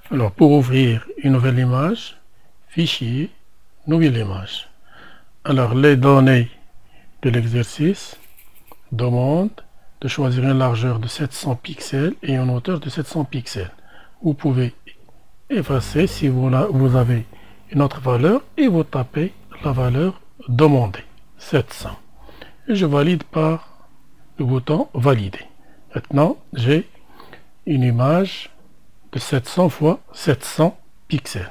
Alors, pour ouvrir une nouvelle image, fichier, nouvelle image. Alors, les données de l'exercice demandent de choisir une largeur de 700 pixels et une hauteur de 700 pixels. Vous pouvez effacer si vous avez une autre valeur et vous tapez la valeur demandée, 700. Et je valide par le bouton valider. Maintenant, j'ai une image de 700 fois 700 pixels.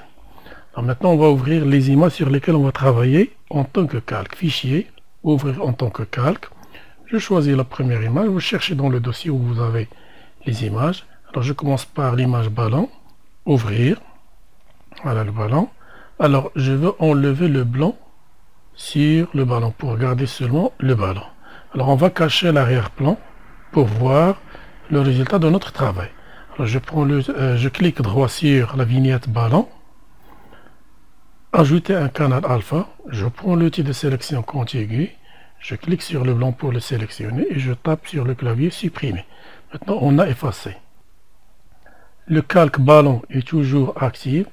Alors maintenant, on va ouvrir les images sur lesquelles on va travailler en tant que calque. Fichier, ouvrir en tant que calque. Je choisis la première image. Vous cherchez dans le dossier où vous avez les images. Alors je commence par l'image ballon. Ouvrir. Voilà le ballon. Alors je veux enlever le blanc sur le ballon pour garder seulement le ballon. Alors on va cacher l'arrière-plan pour voir le résultat de notre travail. Alors je clique droit sur la vignette ballon. Ajouter un canal alpha. Je prends l'outil de sélection contiguë. Je clique sur le blanc pour le sélectionner et je tape sur le clavier supprimer. Maintenant on a effacé. Le calque ballon est toujours actif.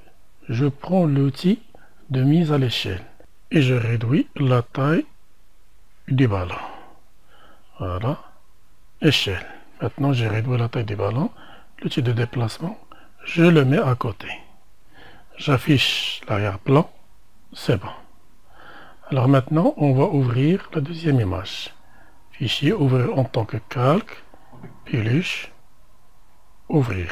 Je prends l'outil de mise à l'échelle et je réduis la taille du ballon. Voilà. Échelle. Maintenant j'ai réduit la taille du ballon. L'outil de déplacement, je le mets à côté. J'affiche l'arrière-plan. C'est bon. Alors maintenant, on va ouvrir la deuxième image. Fichier, ouvrir en tant que calque, peluche, ouvrir.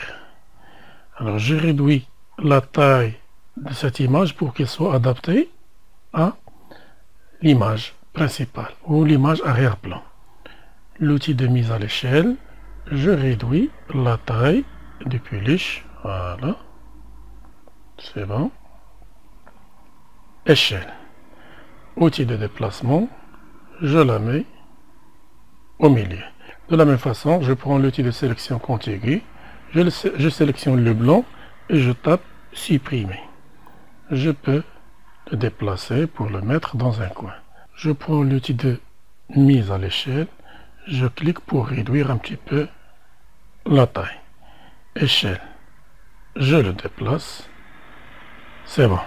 Alors je réduis la taille de cette image pour qu'elle soit adaptée à l'image principale ou l'image arrière-plan. L'outil de mise à l'échelle, je réduis la taille du peluche. Voilà. C'est bon. Échelle. Outil de déplacement, je la mets au milieu. De la même façon, je prends l'outil de sélection contiguë, je sélectionne le blanc et je tape supprimer. Je peux le déplacer pour le mettre dans un coin. Je prends l'outil de mise à l'échelle, je clique pour réduire un petit peu la taille. Échelle, je le déplace. C'est bon.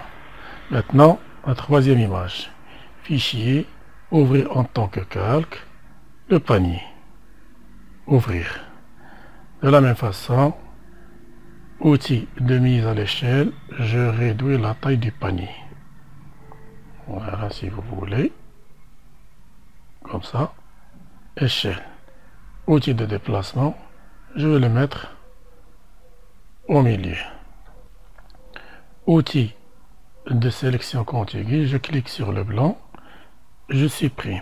Maintenant, la troisième image. Fichier, ouvrir en tant que calque, le panier. Ouvrir. De la même façon, outil de mise à l'échelle, je réduis la taille du panier. Voilà, si vous voulez. Comme ça. Échelle. Outil de déplacement, je vais le mettre au milieu. Outil de sélection contiguë, je clique sur le blanc, je supprime.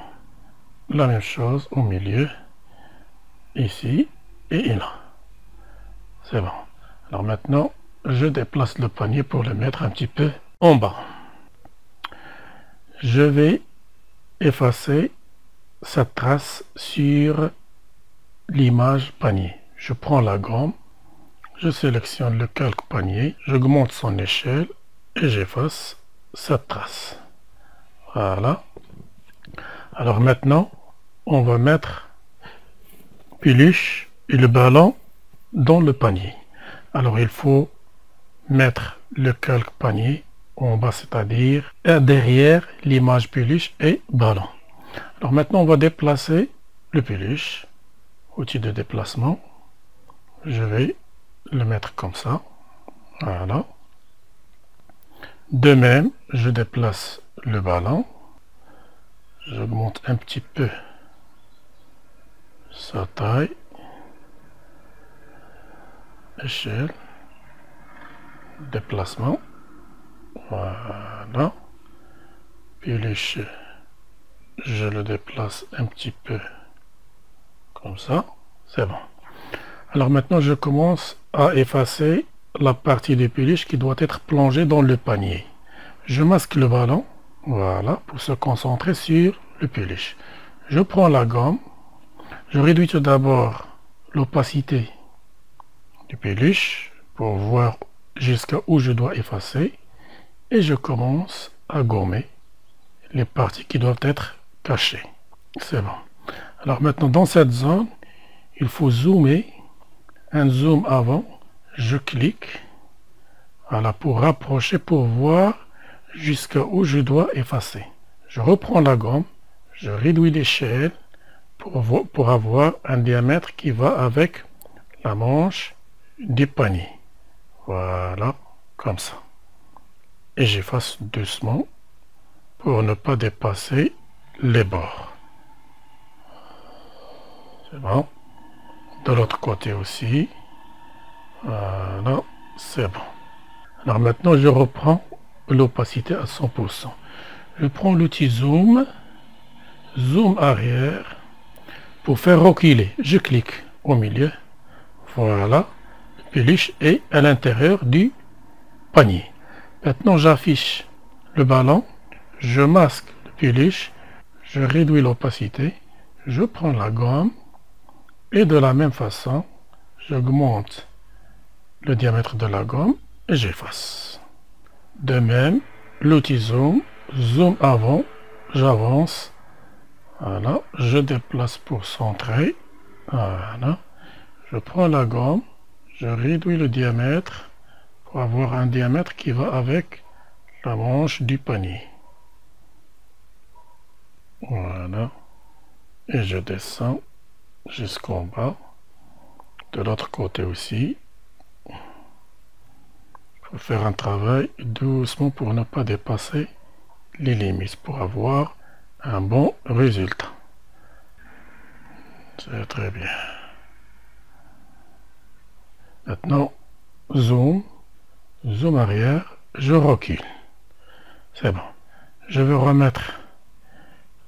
La même chose au milieu, ici et là. C'est bon. Alors maintenant, je déplace le panier pour le mettre un petit peu en bas. Je vais effacer cette trace sur l'image panier. Je prends la gomme, je sélectionne le calque panier, j'augmente son échelle et j'efface cette trace. Voilà. Alors maintenant, on va mettre peluche et le ballon dans le panier. Alors il faut mettre le calque panier en bas, c'est-à-dire derrière l'image peluche et ballon. Alors maintenant, on va déplacer le peluche. Outil de déplacement. Je vais le mettre comme ça. Voilà. De même, je déplace le ballon. J'augmente un petit peu sa taille. Échelle. Déplacement. Voilà. Peluche. Je le déplace un petit peu comme ça. C'est bon. Alors maintenant, je commence à effacer la partie du peluche qui doit être plongée dans le panier. Je masque le ballon. Voilà, pour se concentrer sur le peluche. Je prends la gomme. Je réduis tout d'abord l'opacité du peluche pour voir jusqu'à où je dois effacer. Et je commence à gommer les parties qui doivent être cachées. C'est bon. Alors maintenant, dans cette zone, il faut zoomer. Un zoom avant. Je clique. Voilà, pour rapprocher, pour voir jusqu'à où je dois effacer. Je reprends la gomme, je réduis l'échelle pour avoir un diamètre qui va avec la manche du panier. Voilà, comme ça. Et j'efface doucement pour ne pas dépasser les bords. C'est bon. De l'autre côté aussi. Voilà, c'est bon. Alors maintenant, je reprends l'opacité à 100%. Je prends l'outil zoom, zoom arrière, pour faire reculer. Je clique au milieu. Voilà, le peluche est à l'intérieur du panier. Maintenant, j'affiche le ballon, je masque le peluche, je réduis l'opacité, je prends la gomme et de la même façon, j'augmente le diamètre de la gomme et j'efface. De même, l'outil zoom, zoom avant, j'avance, voilà, je déplace pour centrer, voilà, je prends la gomme, je réduis le diamètre pour avoir un diamètre qui va avec la manche du panier. Voilà, et je descends jusqu'en bas, de l'autre côté aussi. Faire un travail doucement pour ne pas dépasser les limites pour avoir un bon résultat. C'est très bien. Maintenant, zoom, zoom arrière, je recule. C'est bon. Je vais remettre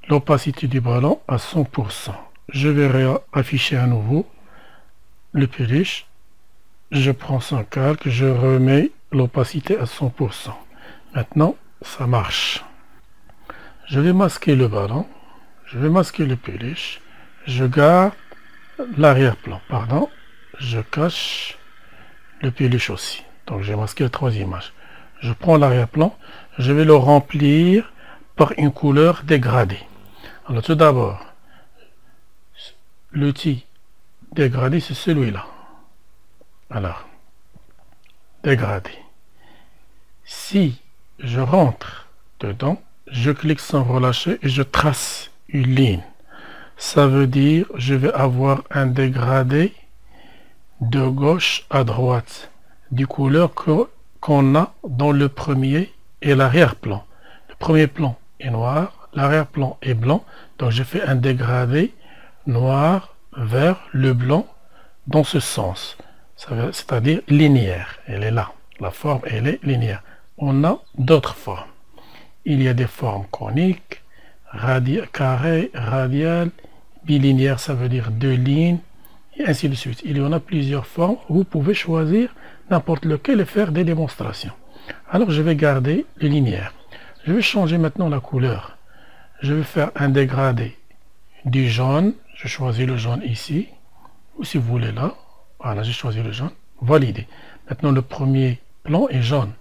l'opacité du ballon à 100%. Je vais afficher à nouveau le peluche. Je prends son calque, je remets l'opacité à 100%. Maintenant, ça marche. Je vais masquer le ballon, je vais masquer le peluche, je garde l'arrière-plan, pardon, je cache le peluche aussi. Donc j'ai masqué les trois images. Je prends l'arrière-plan, je vais le remplir par une couleur dégradée. Alors tout d'abord, l'outil dégradé, c'est celui-là. Alors, dégradé. Si je rentre dedans, je clique sans relâcher et je trace une ligne. Ça veut dire je vais avoir un dégradé de gauche à droite du couleur qu'on a dans le premier et l'arrière-plan. Le premier plan est noir, l'arrière-plan est blanc, donc je fais un dégradé noir vers le blanc dans ce sens. C'est-à-dire linéaire, elle est là, la forme elle est linéaire. On a d'autres formes. Il y a des formes coniques, carrées, radiales, bilinéaires, ça veut dire deux lignes, et ainsi de suite. Il y en a plusieurs formes, vous pouvez choisir n'importe lequel et faire des démonstrations. Alors je vais garder le linéaire. Je vais changer maintenant la couleur. Je vais faire un dégradé du jaune, je choisis le jaune ici, ou si vous voulez là. Voilà, j'ai choisi le jaune. Validé. Maintenant, le premier plan est jaune.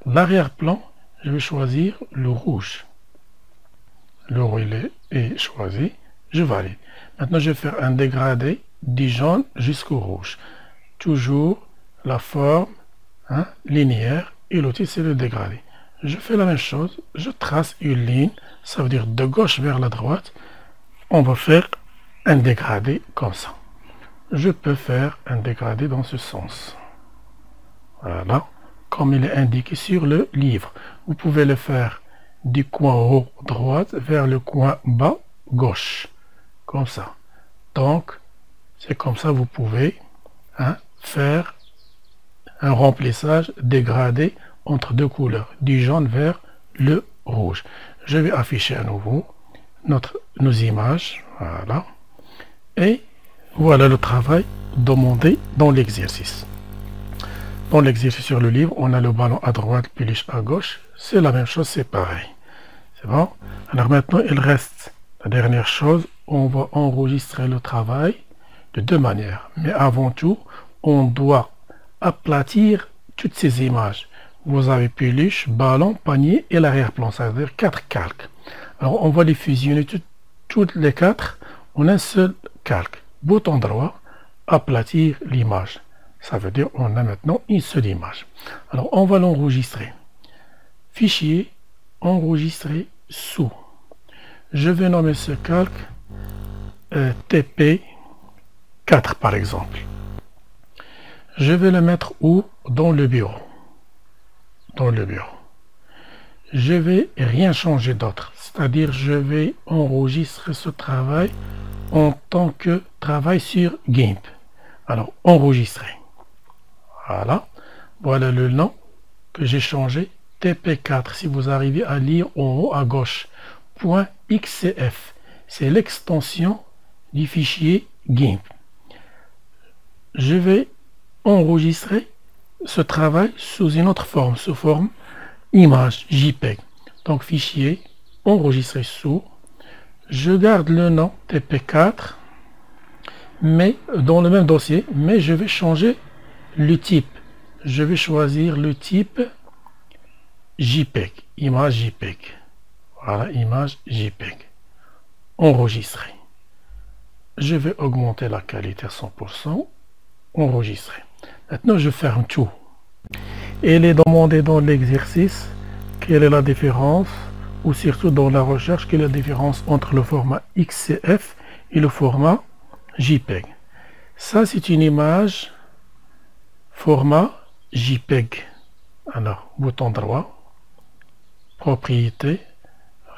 L'arrière-plan, je vais choisir le rouge. Le rouge est choisi. Je valide. Maintenant, je vais faire un dégradé du jaune jusqu'au rouge. Toujours la forme linéaire et l'outil, c'est le dégradé. Je fais la même chose. Je trace une ligne. Ça veut dire de gauche vers la droite. On va faire un dégradé comme ça. Je peux faire un dégradé dans ce sens. Voilà, comme il est indiqué sur le livre. Vous pouvez le faire du coin haut droite vers le coin bas gauche. Comme ça. Donc, c'est comme ça vous pouvez faire un remplissage dégradé entre deux couleurs, du jaune vers le rouge. Je vais afficher à nouveau nos images. Voilà. Et voilà le travail demandé dans l'exercice. Dans l'exercice sur le livre, on a le ballon à droite, peluche à gauche. C'est la même chose, c'est pareil. C'est bon? Alors maintenant, il reste la dernière chose. On va enregistrer le travail de deux manières. Mais avant tout, on doit aplatir toutes ces images. Vous avez peluche, ballon, panier et l'arrière-plan. Ça veut dire 4 calques. Alors on va les fusionner toutes les 4 en un seul calque. Bouton droit, aplatir l'image. Ça veut dire qu'on a maintenant une seule image. Alors, on va l'enregistrer. Fichier, enregistrer sous. Je vais nommer ce calque TP4 par exemple. Je vais le mettre où? Dans le bureau. Dans le bureau. Je vais rien changer d'autre. C'est-à-dire, je vais enregistrer ce travail en tant que travail sur GIMP. Alors, enregistrer. Voilà. Voilà le nom que j'ai changé. TP4. Si vous arrivez à lire en haut à gauche. .xcf. C'est l'extension du fichier GIMP. Je vais enregistrer ce travail sous une autre forme, sous forme image JPEG. Donc fichier enregistré sous. Je garde le nom TP4, mais dans le même dossier, mais je vais changer le type. Je vais choisir le type JPEG, image JPEG. Voilà, image JPEG. Enregistré. Je vais augmenter la qualité à 100%. Enregistrer. Maintenant, je ferme tout. Et il est demandé dans l'exercice quelle est la différence, ou surtout dans la recherche, quelle est la différence entre le format XCF et le format JPEG. Ça, c'est une image format JPEG. Alors, bouton droit, propriété,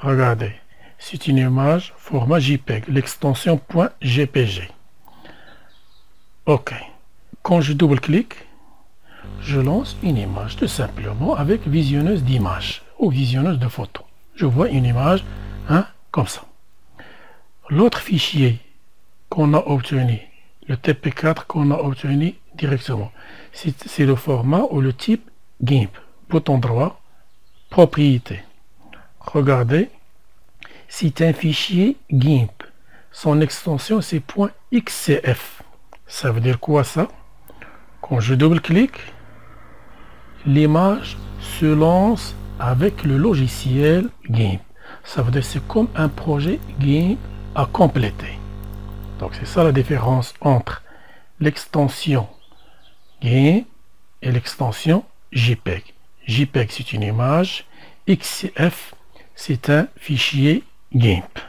regardez. C'est une image format JPEG, l'extension .jpg. OK. Quand je double-clique, je lance une image tout simplement avec visionneuse d'images ou visionneuse de photos. Je vois une image comme ça. L'autre fichier qu'on a obtenu, le TP4 qu'on a obtenu directement, c'est le format ou le type GIMP. Bouton droit, propriété. Regardez, c'est un fichier GIMP. Son extension c'est .xcf. Ça veut dire quoi ça? Quand je double-clique, l'image se lance avec le logiciel GIMP. Ça veut dire que c'est comme un projet GIMP à compléter. Donc c'est ça la différence entre l'extension GIMP et l'extension JPEG. JPEG c'est une image, XCF c'est un fichier GIMP.